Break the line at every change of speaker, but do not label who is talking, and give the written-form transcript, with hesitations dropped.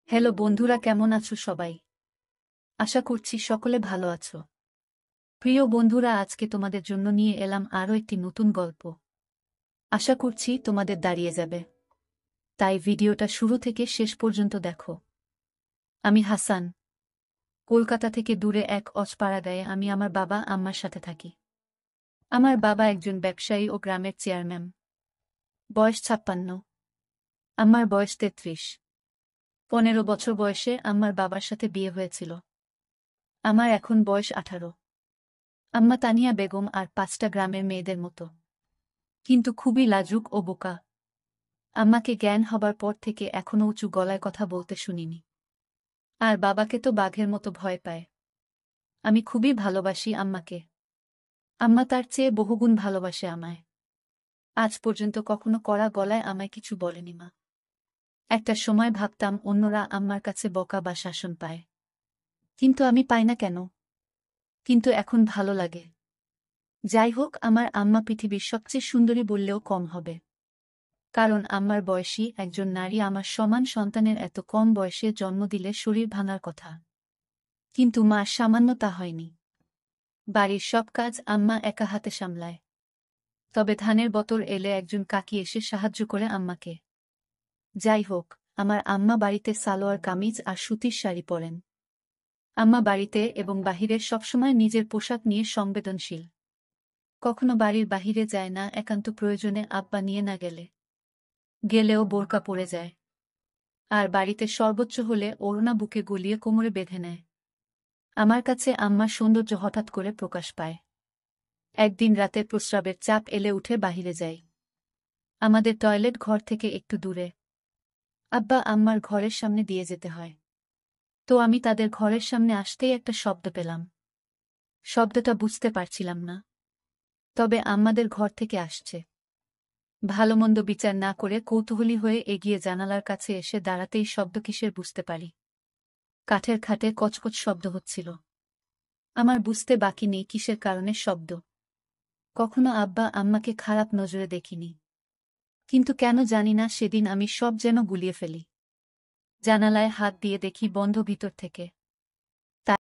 Hello বন্ধুরা, কেমন আছো সবাই? আশা করছি সকলে ভালো আছো। প্রিয় বন্ধুরা, আজকে তোমাদের জন্য নিয়ে এলাম আরও একটি নতুন গল্প। আশা করছি তোমাদের দাঁড়িয়ে যাবে, তাই ভিডিওটা শুরু থেকে শেষ পর্যন্ত দেখো। আমি হাসান। কলকাতা থেকে দূরে এক অজপাড়াগাঁয়ে আমি আমার বাবা আম্মার সাথে থাকি। আমার বাবা একজন ব্যবসায়ী ও গ্রামের চেয়ারম্যান। বয়স 56। আম্মার বয়স 33। 15 বছর বয়সে আম্মার বাবার সাথে বিয়ে হয়েছিল। আমার এখন বয়স 18। আম্মা তানিয়া বেগম আর 5টা গ্রামের মেয়েদের মতো, কিন্তু খুবই লাজুক ও বোকা। আম্মাকে জ্ঞান হবার পর থেকে এখনো উঁচু গলায় কথা বলতে শুনিনি। আর বাবাকে তো বাঘের মতো ভয় পায়। আমি খুবই ভালোবাসি আম্মাকে। আম্মা তার চেয়ে বহুগুণ ভালোবাসে আমায়। আজ পর্যন্ত কখনো কড়া গলায় আমায় কিছু বলেনি মা। একটা সময় ভাবতাম অন্যরা আম্মার কাছে বকা বা শাসন পায়, কিন্তু আমি পাই না কেন? কিন্তু এখন ভালো লাগে। যাই হোক, আমার আম্মা পৃথিবীর সবচেয়ে সুন্দরী বললেও কম হবে। কারণ আম্মার বয়সী একজন নারী আমার সমান সন্তানের এত কম বয়সে জন্ম দিলে শরীর ভাঙার কথা। কিন্তু মা সামান্য তা হয়নি। বাড়ির সব কাজ আম্মা একা হাতে সামলায়। তবে ধানের বতর এলে একজন কাকি এসে সাহায্য করে আম্মাকে। যাই হোক, আমার আম্মা বাড়িতে সালোয়ার কামিজ আর সুতির শাড়ি পরেন। আম্মা বাড়িতে এবং বাহিরে সবসময় নিজের পোশাক নিয়ে সংবেদনশীল। কখনো বাড়ির বাহিরে যায় না একান্ত প্রয়োজনে, আব্বা নিয়ে না গেলে। গেলেও বোরকা পরে যায়। আর বাড়িতে সর্বোচ্চ হলে ওড়না বুকে গলিয়ে কোমরে বেঁধে নেয়। আমার কাছে আম্মার সৌন্দর্য হঠাৎ করে প্রকাশ পায়। একদিন রাতে প্রস্রাবের চাপ এলে উঠে বাহিরে যাই। আমাদের টয়লেট ঘর থেকে একটু দূরে। আব্বা আম্মার ঘরের সামনে দিয়ে যেতে হয়। তো আমি তাদের ঘরের সামনে আসতেই একটা শব্দ পেলাম। শব্দটা বুঝতে পারছিলাম না, তবে আম্মাদের ঘর থেকে আসছে। ভালোমন্দ বিচার না করে কৌতূহলী হয়ে এগিয়ে জানালার কাছে এসে দাঁড়াতেই শব্দ কিসের বুঝতে পারি। কাঠের খাটে কচকচ শব্দ হচ্ছিল। আমার বুঝতে বাকি নেই কিসের কারণে শব্দ। কখনো আব্বা আম্মাকে খারাপ নজরে দেখিনি, কিন্তু কেন জানি না সেদিন আমি সব যেন গুলিয়ে ফেলি। জানালায় হাত দিয়ে দেখি বন্ধ ভিতর থেকে।